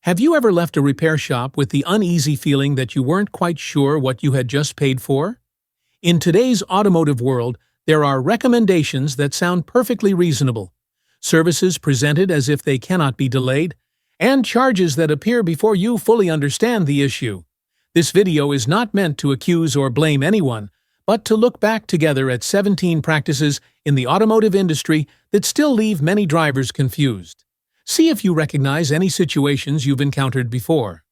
Have you ever left a repair shop with the uneasy feeling that you weren't quite sure what you had just paid for? In today's automotive world, there are recommendations that sound perfectly reasonable, services presented as if they cannot be delayed, and charges that appear before you fully understand the issue. This video is not meant to accuse or blame anyone, but to look back together at 17 practices in the automotive industry that still leave many drivers confused. See if you recognize any situations you've encountered before.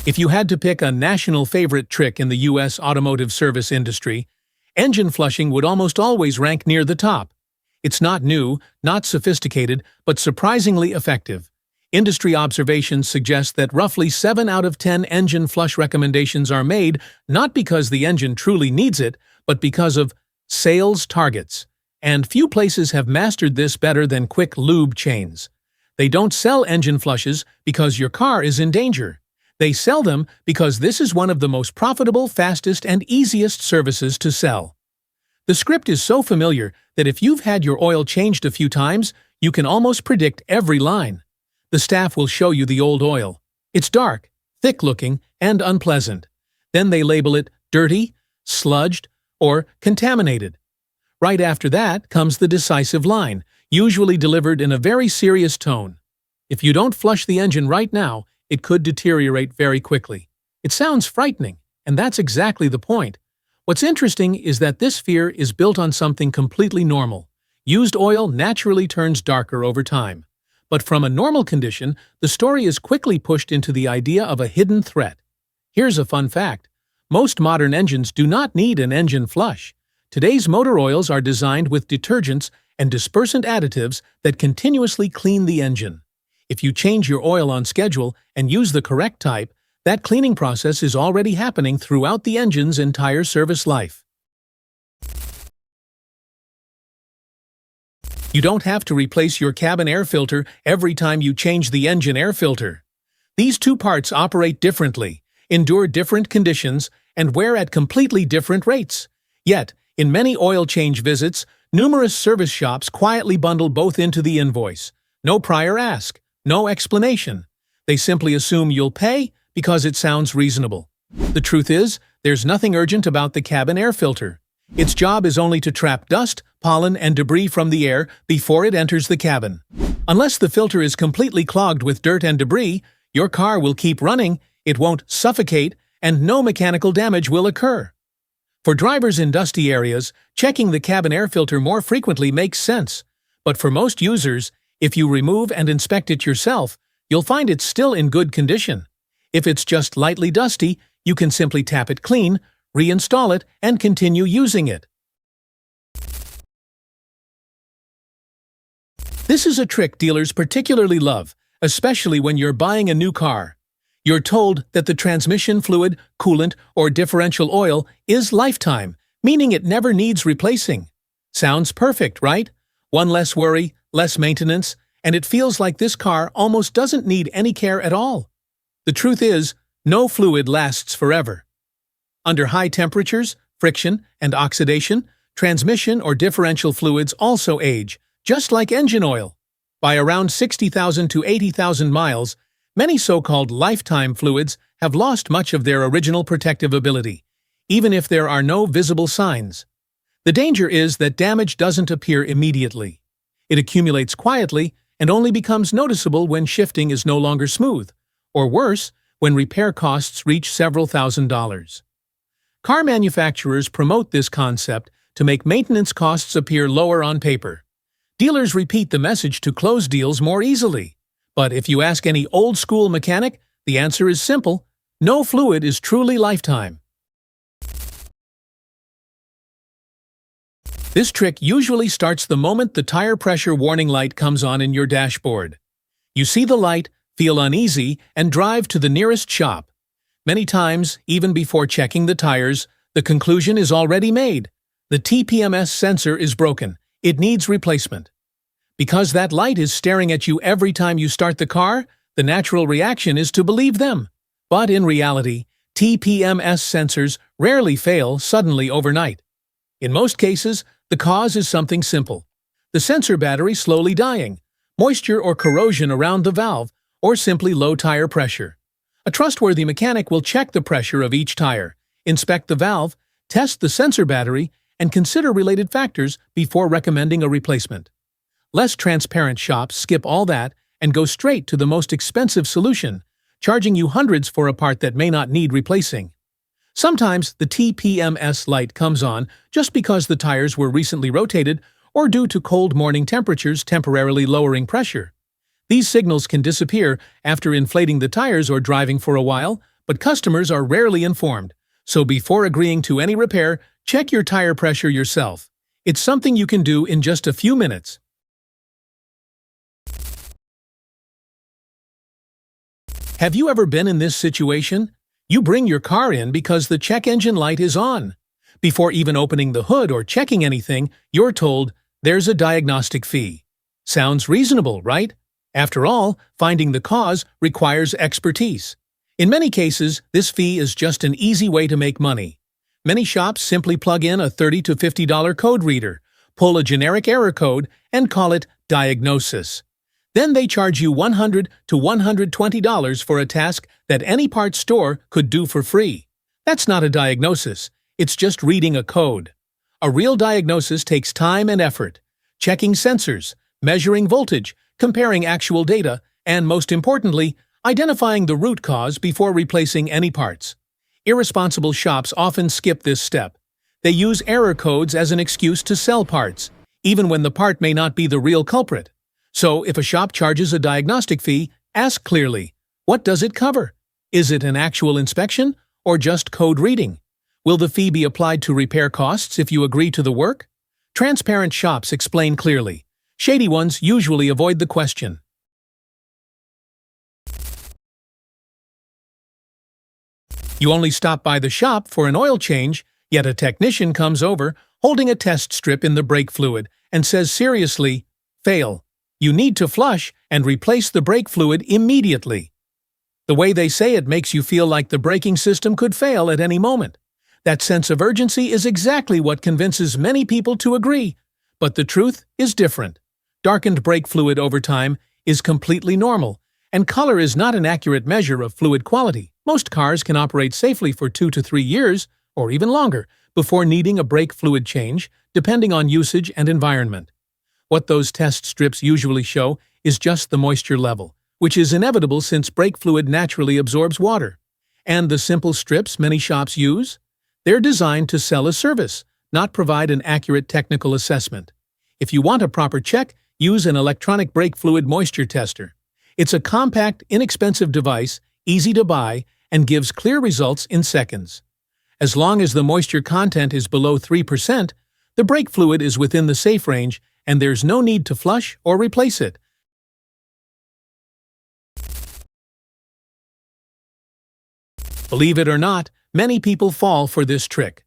If you had to pick a national favorite trick in the U.S. automotive service industry, engine flushing would almost always rank near the top. It's not new, not sophisticated, but surprisingly effective. Industry observations suggest that roughly 7 out of 10 engine flush recommendations are made not because the engine truly needs it, but because of sales targets. And few places have mastered this better than quick lube chains. They don't sell engine flushes because your car is in danger. They sell them because this is one of the most profitable, fastest, and easiest services to sell. The script is so familiar that if you've had your oil changed a few times, you can almost predict every line. The staff will show you the old oil. It's dark, thick-looking, and unpleasant. Then they label it dirty, sludged, or contaminated. Right after that comes the decisive line, usually delivered in a very serious tone. If you don't flush the engine right now, it could deteriorate very quickly. It sounds frightening, and that's exactly the point. What's interesting is that this fear is built on something completely normal. Used oil naturally turns darker over time. But from a normal condition, the story is quickly pushed into the idea of a hidden threat. Here's a fun fact. Most modern engines do not need an engine flush. Today's motor oils are designed with detergents and dispersant additives that continuously clean the engine. If you change your oil on schedule and use the correct type, that cleaning process is already happening throughout the engine's entire service life. You don't have to replace your cabin air filter every time you change the engine air filter. These two parts operate differently, endure different conditions, and wear at completely different rates. Yet, in many oil change visits, numerous service shops quietly bundle both into the invoice. No prior ask, no explanation. They simply assume you'll pay because it sounds reasonable. The truth is, there's nothing urgent about the cabin air filter. Its job is only to trap dust, pollen, and debris from the air before it enters the cabin. Unless the filter is completely clogged with dirt and debris, your car will keep running, it won't suffocate, and no mechanical damage will occur. For drivers in dusty areas, checking the cabin air filter more frequently makes sense. But for most users, if you remove and inspect it yourself, you'll find it's still in good condition. If it's just lightly dusty, you can simply tap it clean, reinstall it, and continue using it. This is a trick dealers particularly love, especially when you're buying a new car. You're told that the transmission fluid, coolant, or differential oil is lifetime, meaning it never needs replacing. Sounds perfect, right? One less worry, less maintenance, and it feels like this car almost doesn't need any care at all. The truth is, no fluid lasts forever. Under high temperatures, friction, and oxidation, transmission or differential fluids also age, just like engine oil. By around 60,000 to 80,000 miles, many so-called lifetime fluids have lost much of their original protective ability, even if there are no visible signs. The danger is that damage doesn't appear immediately. It accumulates quietly and only becomes noticeable when shifting is no longer smooth, or worse, when repair costs reach several $1,000s. Car manufacturers promote this concept to make maintenance costs appear lower on paper. Dealers repeat the message to close deals more easily. But if you ask any old-school mechanic, the answer is simple: no fluid is truly lifetime. This trick usually starts the moment the tire pressure warning light comes on in your dashboard. You see the light, feel uneasy, and drive to the nearest shop. Many times, even before checking the tires, the conclusion is already made. The TPMS sensor is broken. It needs replacement. Because that light is staring at you every time you start the car, the natural reaction is to believe them. But in reality, TPMS sensors rarely fail suddenly overnight. In most cases, the cause is something simple: the sensor battery slowly dying. moisture or corrosion around the valve, or simply low tire pressure. A trustworthy mechanic will check the pressure of each tire, inspect the valve, test the sensor battery, and consider related factors before recommending a replacement. Less transparent shops skip all that and go straight to the most expensive solution, charging you hundreds for a part that may not need replacing. Sometimes the TPMS light comes on just because the tires were recently rotated or due to cold morning temperatures temporarily lowering pressure. These signals can disappear after inflating the tires or driving for a while, but customers are rarely informed. So before agreeing to any repair, check your tire pressure yourself. It's something you can do in just a few minutes. Have you ever been in this situation? You bring your car in because the check engine light is on. Before even opening the hood or checking anything, you're told, there's a diagnostic fee. Sounds reasonable, right? After all, finding the cause requires expertise. In many cases, this fee is just an easy way to make money. Many shops simply plug in a $30 to $50 code reader, pull a generic error code, and call it diagnosis. Then they charge you $100 to $120 for a task that any parts store could do for free. That's not a diagnosis, it's just reading a code. A real diagnosis takes time and effort, checking sensors, measuring voltage, comparing actual data, and most importantly, identifying the root cause before replacing any parts. Irresponsible shops often skip this step. They use error codes as an excuse to sell parts, even when the part may not be the real culprit. So if a shop charges a diagnostic fee, ask clearly, what does it cover? Is it an actual inspection or just code reading? Will the fee be applied to repair costs if you agree to the work? Transparent shops explain clearly. Shady ones usually avoid the question. You only stop by the shop for an oil change, yet a technician comes over holding a test strip in the brake fluid and says seriously, fail. You need to flush and replace the brake fluid immediately. The way they say it makes you feel like the braking system could fail at any moment. That sense of urgency is exactly what convinces many people to agree. But the truth is different. Darkened brake fluid over time is completely normal, and color is not an accurate measure of fluid quality. Most cars can operate safely for 2 to 3 years, or even longer, before needing a brake fluid change, depending on usage and environment. What those test strips usually show is just the moisture level, which is inevitable since brake fluid naturally absorbs water. And the simple strips many shops use? They're designed to sell a service, not provide an accurate technical assessment. If you want a proper check, use an electronic brake fluid moisture tester. It's a compact, inexpensive device, easy to buy, and gives clear results in seconds. As long as the moisture content is below 3%, the brake fluid is within the safe range and there's no need to flush or replace it. Believe it or not, many people fall for this trick.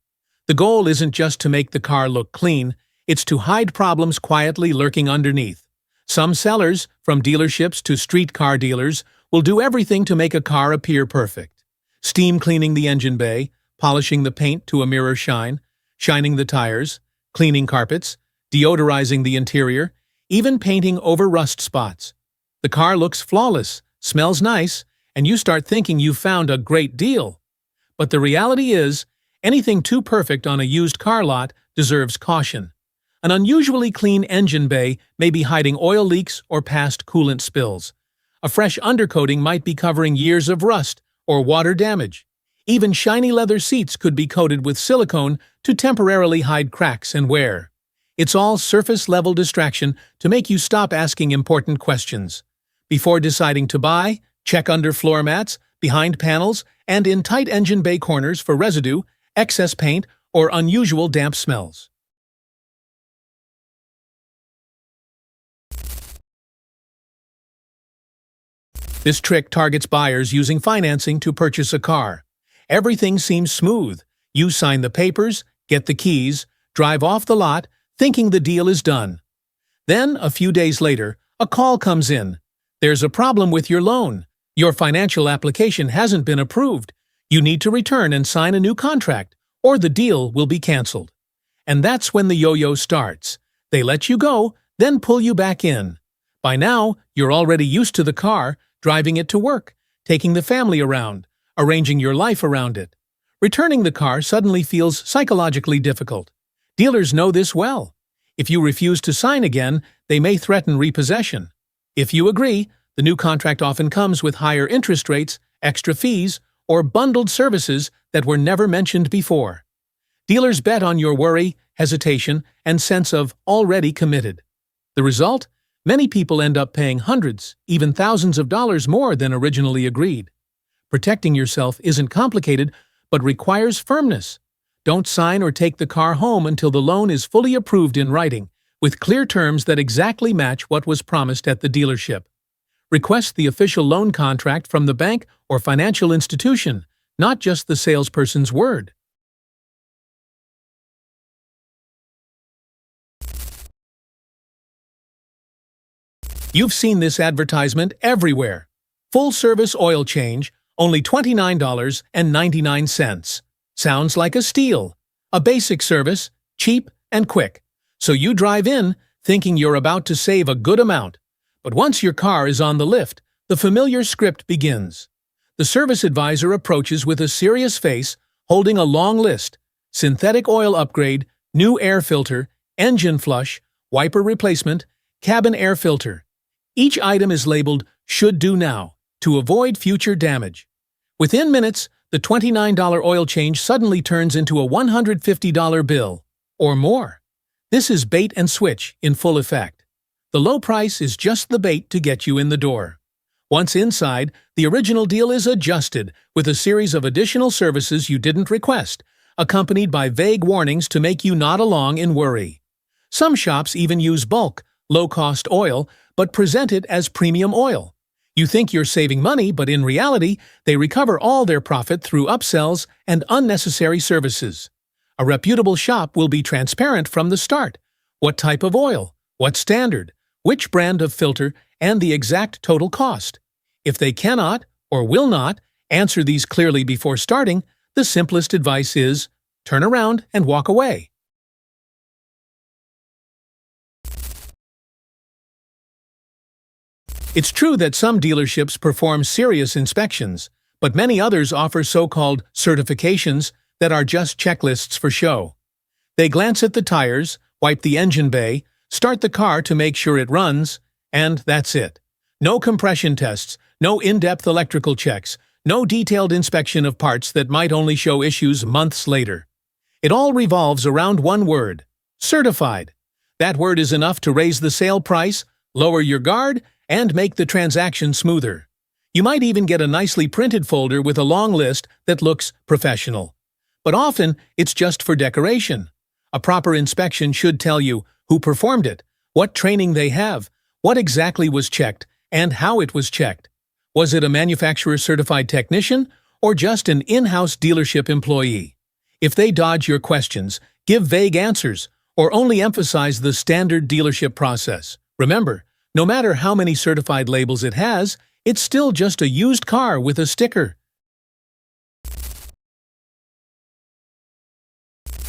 The goal isn't just to make the car look clean, it's to hide problems quietly lurking underneath. Some sellers, from dealerships to street car dealers, will do everything to make a car appear perfect. Steam cleaning the engine bay, polishing the paint to a mirror shine, shining the tires, cleaning carpets, deodorizing the interior, even painting over rust spots. The car looks flawless, smells nice, and you start thinking you've found a great deal. But the reality is, anything too perfect on a used car lot deserves caution. An unusually clean engine bay may be hiding oil leaks or past coolant spills. A fresh undercoating might be covering years of rust or water damage. Even shiny leather seats could be coated with silicone to temporarily hide cracks and wear. It's all surface-level distraction to make you stop asking important questions. Before deciding to buy, check under floor mats, behind panels, and in tight engine bay corners for residue, excess paint, or unusual damp smells. This trick targets buyers using financing to purchase a car. Everything seems smooth. You sign the papers, get the keys, drive off the lot, thinking the deal is done. Then, a few days later, a call comes in. There's a problem with your loan. Your financial application hasn't been approved. You need to return and sign a new contract, or the deal will be canceled. And that's when the yo-yo starts. They let you go, then pull you back in. By now, you're already used to the car, driving it to work, taking the family around, arranging your life around it. Returning the car suddenly feels psychologically difficult. Dealers know this well. If you refuse to sign again, they may threaten repossession. If you agree, the new contract often comes with higher interest rates, extra fees, or bundled services that were never mentioned before. Dealers bet on your worry, hesitation, and sense of already committed. The result? Many people end up paying hundreds, even thousands of dollars more than originally agreed. Protecting yourself isn't complicated, but requires firmness. Don't sign or take the car home until the loan is fully approved in writing, with clear terms that exactly match what was promised at the dealership. Request the official loan contract from the bank or financial institution, not just the salesperson's word. You've seen this advertisement everywhere. Full-service oil change, only $29.99. Sounds like a steal. A basic service, cheap and quick. So you drive in, thinking you're about to save a good amount. But once your car is on the lift, the familiar script begins. The service advisor approaches with a serious face, holding a long list: synthetic oil upgrade, new air filter, engine flush, wiper replacement, cabin air filter. Each item is labeled "Should do now" to avoid future damage. Within minutes, the $29 oil change suddenly turns into a $150 bill, or more. This is bait and switch in full effect. The low price is just the bait to get you in the door. Once inside, the original deal is adjusted with a series of additional services you didn't request, accompanied by vague warnings to make you nod along in worry. Some shops even use bulk, low-cost oil, but present it as premium oil. You think you're saving money, but in reality, they recover all their profit through upsells and unnecessary services. A reputable shop will be transparent from the start. What type of oil? What standard? Which brand of filter? And the exact total cost. If they cannot, or will not, answer these clearly before starting, the simplest advice is, turn around and walk away. It's true that some dealerships perform serious inspections, but many others offer so-called certifications that are just checklists for show. They glance at the tires, wipe the engine bay, start the car to make sure it runs, and that's it. No compression tests, no in-depth electrical checks, no detailed inspection of parts that might only show issues months later. It all revolves around one word: certified. That word is enough to raise the sale price, lower your guard, and make the transaction smoother. You might even get a nicely printed folder with a long list that looks professional. But often, it's just for decoration. A proper inspection should tell you who performed it, what training they have, what exactly was checked, and how it was checked. Was it a manufacturer-certified technician, or just an in-house dealership employee? If they dodge your questions, give vague answers, or only emphasize the standard dealership process. Remember, no matter how many certified labels it has, it's still just a used car with a sticker.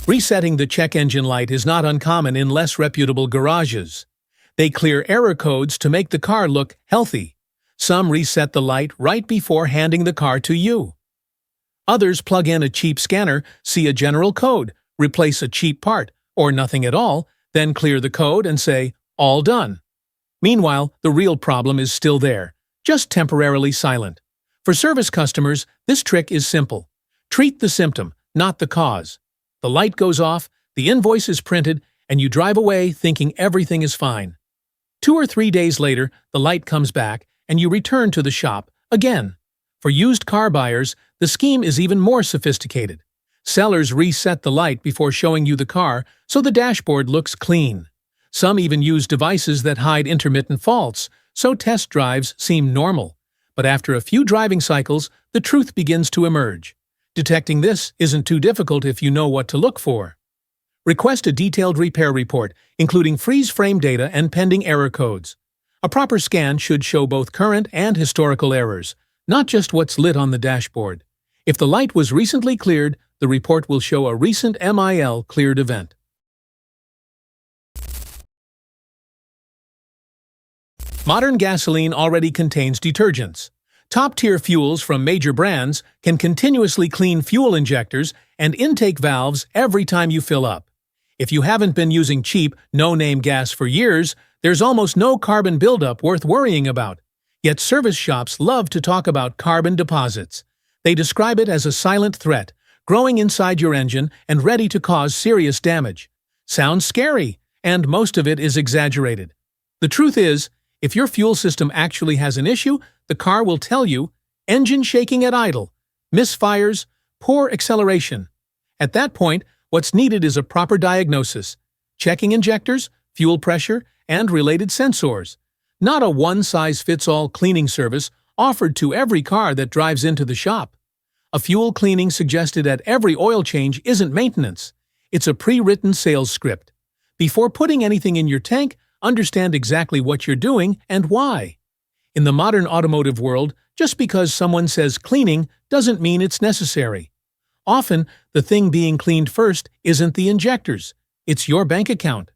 Resetting the check engine light is not uncommon in less reputable garages. They clear error codes to make the car look healthy. Some reset the light right before handing the car to you. Others plug in a cheap scanner, see a general code, replace a cheap part, or nothing at all, then clear the code and say, "All done." Meanwhile, the real problem is still there, just temporarily silent. For service customers, this trick is simple. Treat the symptom, not the cause. The light goes off, the invoice is printed, and you drive away thinking everything is fine. 2 or 3 days later, the light comes back, and you return to the shop again. For used car buyers, the scheme is even more sophisticated. Sellers reset the light before showing you the car so the dashboard looks clean. Some even use devices that hide intermittent faults, so test drives seem normal. But after a few driving cycles, the truth begins to emerge. Detecting this isn't too difficult if you know what to look for. Request a detailed repair report, including freeze frame data and pending error codes. A proper scan should show both current and historical errors, not just what's lit on the dashboard. If the light was recently cleared, the report will show a recent MIL cleared event. Modern gasoline already contains detergents. Top-tier fuels from major brands can continuously clean fuel injectors and intake valves every time you fill up. If you haven't been using cheap, no-name gas for years, there's almost no carbon buildup worth worrying about. Yet service shops love to talk about carbon deposits. They describe it as a silent threat, growing inside your engine and ready to cause serious damage. Sounds scary, and most of it is exaggerated. The truth is, if your fuel system actually has an issue, the car will tell you: engine shaking at idle, misfires, poor acceleration. At that point, what's needed is a proper diagnosis, checking injectors, fuel pressure, and related sensors. Not a one-size-fits-all cleaning service offered to every car that drives into the shop. A fuel cleaning suggested at every oil change isn't maintenance. It's a pre-written sales script. Before putting anything in your tank, understand exactly what you're doing and why. In the modern automotive world, just because someone says cleaning doesn't mean it's necessary. Often, the thing being cleaned first isn't the injectors, it's your bank account.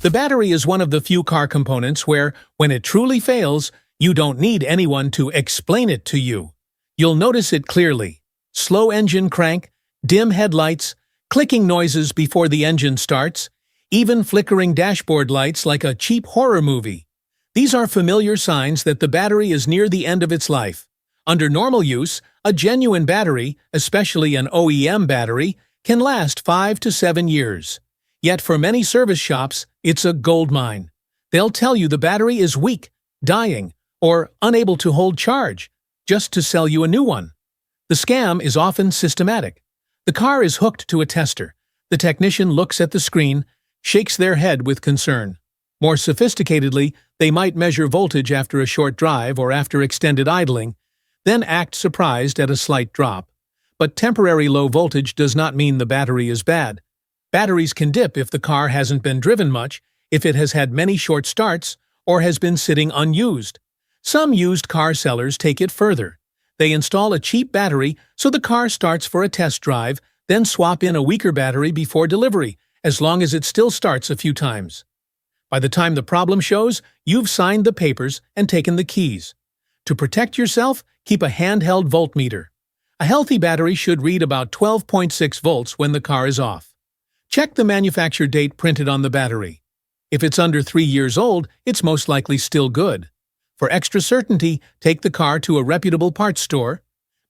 The battery is one of the few car components where, when it truly fails, you don't need anyone to explain it to you. You'll notice it clearly. Slow engine crank, dim headlights, clicking noises before the engine starts, even flickering dashboard lights like a cheap horror movie. These are familiar signs that the battery is near the end of its life. Under normal use, a genuine battery, especially an OEM battery, can last 5 to 7 years. Yet for many service shops, it's a goldmine. They'll tell you the battery is weak, dying, or unable to hold charge, just to sell you a new one. The scam is often systematic. The car is hooked to a tester. The technician looks at the screen, shakes their head with concern. More sophisticatedly, they might measure voltage after a short drive or after extended idling, then act surprised at a slight drop. But temporary low voltage does not mean the battery is bad. Batteries can dip if the car hasn't been driven much, if it has had many short starts, or has been sitting unused. Some used car sellers take it further. They install a cheap battery so the car starts for a test drive, then swap in a weaker battery before delivery, as long as it still starts a few times. By the time the problem shows, you've signed the papers and taken the keys. To protect yourself, keep a handheld voltmeter. A healthy battery should read about 12.6 volts when the car is off. Check the manufacture date printed on the battery. If it's under 3 years old, it's most likely still good. For extra certainty, take the car to a reputable parts store.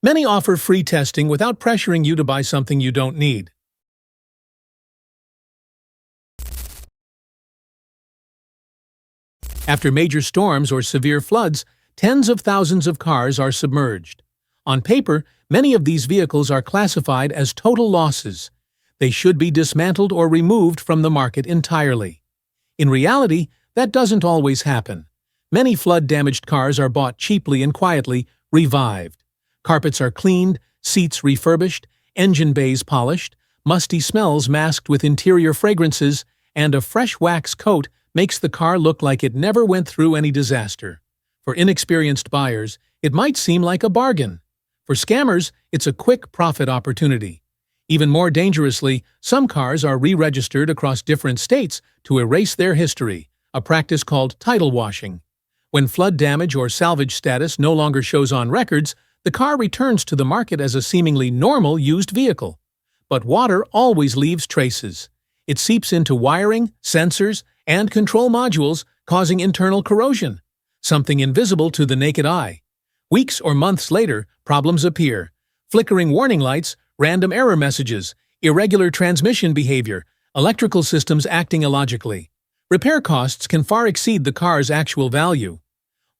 Many offer free testing without pressuring you to buy something you don't need. After major storms or severe floods, tens of thousands of cars are submerged. On paper, many of these vehicles are classified as total losses. They should be dismantled or removed from the market entirely. In reality, that doesn't always happen. Many flood-damaged cars are bought cheaply and quietly, revived. Carpets are cleaned, seats refurbished, engine bays polished, musty smells masked with interior fragrances, and a fresh wax coat makes the car look like it never went through any disaster. For inexperienced buyers, it might seem like a bargain. For scammers, it's a quick profit opportunity. Even more dangerously, some cars are re-registered across different states to erase their history, a practice called title washing. When flood damage or salvage status no longer shows on records, the car returns to the market as a seemingly normal used vehicle. But water always leaves traces. It seeps into wiring, sensors, and control modules, causing internal corrosion, something invisible to the naked eye. Weeks or months later, problems appear. Flickering warning lights, random error messages, irregular transmission behavior, electrical systems acting illogically. Repair costs can far exceed the car's actual value.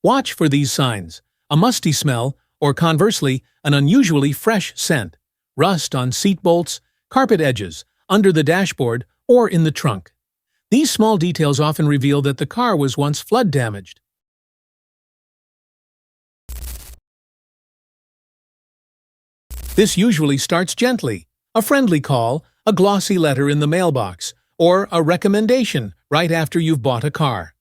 Watch for these signs: a musty smell, or conversely, an unusually fresh scent, rust on seat bolts, carpet edges, under the dashboard, or in the trunk. These small details often reveal that the car was once flood damaged. This usually starts gently: a friendly call, a glossy letter in the mailbox, or a recommendation right after you've bought a car.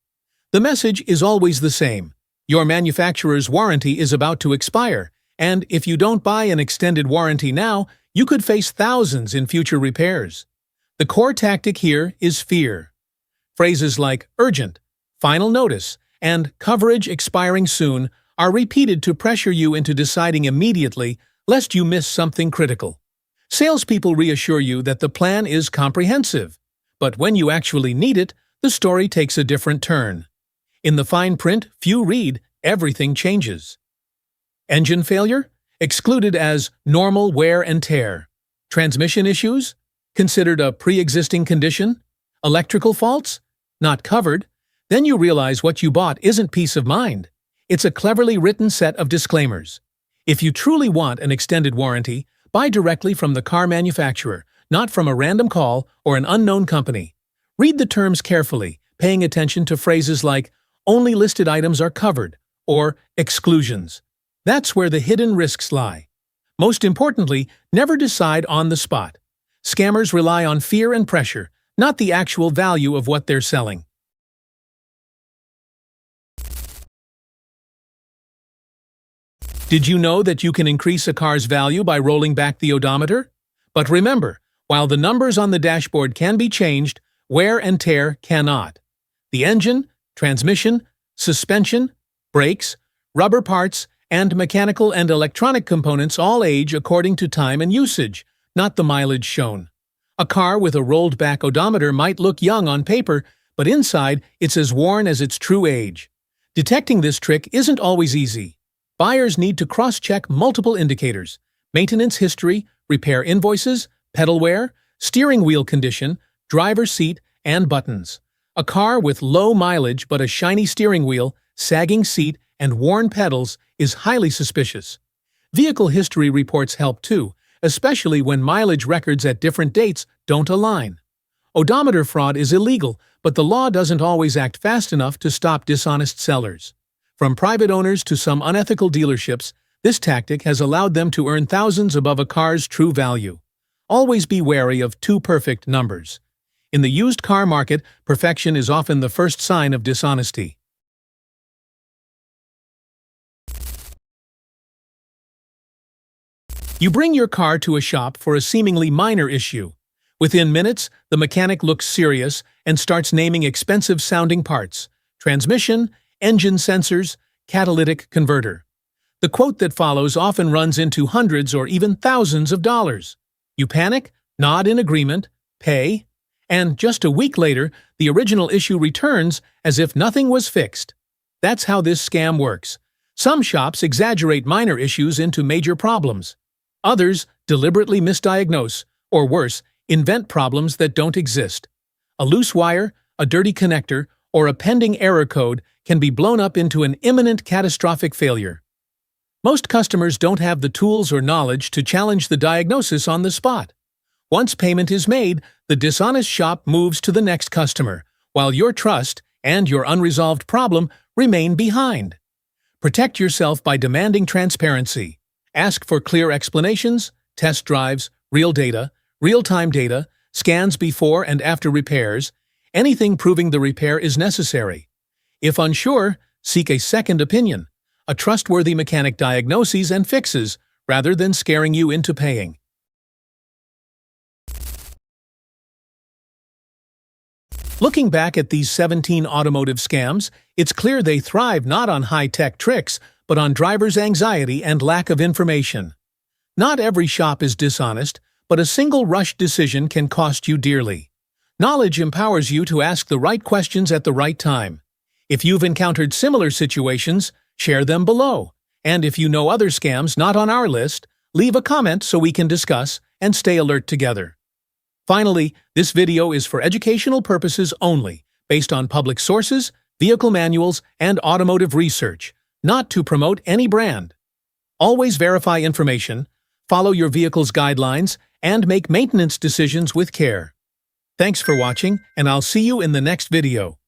The message is always the same: your manufacturer's warranty is about to expire, and if you don't buy an extended warranty now, you could face thousands in future repairs. The core tactic here is fear. Phrases like urgent, final notice, and coverage expiring soon are repeated to pressure you into deciding immediately lest you miss something critical. Salespeople reassure you that the plan is comprehensive, but when you actually need it, the story takes a different turn. In the fine print, few read, everything changes. Engine failure? Excluded as normal wear and tear. Transmission issues? Considered a pre-existing condition? Electrical faults? Not covered. Then you realize what you bought isn't peace of mind. It's a cleverly written set of disclaimers. If you truly want an extended warranty, buy directly from the car manufacturer, not from a random call or an unknown company. Read the terms carefully, paying attention to phrases like "only listed items are covered" or "exclusions." That's where the hidden risks lie. Most importantly, never decide on the spot. Scammers rely on fear and pressure, not the actual value of what they're selling. Did you know that you can increase a car's value by rolling back the odometer? But remember, while the numbers on the dashboard can be changed, wear and tear cannot. The engine, transmission, suspension, brakes, rubber parts, and mechanical and electronic components all age according to time and usage, not the mileage shown. A car with a rolled-back odometer might look young on paper, but inside it's as worn as its true age. Detecting this trick isn't always easy. Buyers need to cross-check multiple indicators: maintenance history, repair invoices, pedal wear, steering wheel condition, driver's seat, and buttons. A car with low mileage but a shiny steering wheel, sagging seat, and worn pedals is highly suspicious. Vehicle history reports help too, especially when mileage records at different dates don't align. Odometer fraud is illegal, but the law doesn't always act fast enough to stop dishonest sellers. From private owners to some unethical dealerships, this tactic has allowed them to earn thousands above a car's true value. Always be wary of too perfect numbers. In the used car market, perfection is often the first sign of dishonesty. You bring your car to a shop for a seemingly minor issue. Within minutes, the mechanic looks serious and starts naming expensive-sounding parts: transmission, engine sensors, catalytic converter. The quote that follows often runs into hundreds or even thousands of dollars. You panic, nod in agreement, pay, and just a week later, the original issue returns as if nothing was fixed. That's how this scam works. Some shops exaggerate minor issues into major problems. Others deliberately misdiagnose, or worse, invent problems that don't exist. A loose wire, a dirty connector, or a pending error code can be blown up into an imminent catastrophic failure. Most customers don't have the tools or knowledge to challenge the diagnosis on the spot. Once payment is made, the dishonest shop moves to the next customer, while your trust and your unresolved problem remain behind. Protect yourself by demanding transparency. Ask for clear explanations, test drives, real data, real-time data, scans before and after repairs. Anything proving the repair is necessary. If unsure, seek a second opinion. A trustworthy mechanic diagnoses and fixes, rather than scaring you into paying. Looking back at these 17 automotive scams, it's clear they thrive not on high-tech tricks, but on drivers' anxiety and lack of information. Not every shop is dishonest, but a single rushed decision can cost you dearly. Knowledge empowers you to ask the right questions at the right time. If you've encountered similar situations, share them below. And if you know other scams not on our list, leave a comment so we can discuss and stay alert together. Finally, this video is for educational purposes only, based on public sources, vehicle manuals, and automotive research, not to promote any brand. Always verify information, follow your vehicle's guidelines, and make maintenance decisions with care. Thanks for watching, and I'll see you in the next video.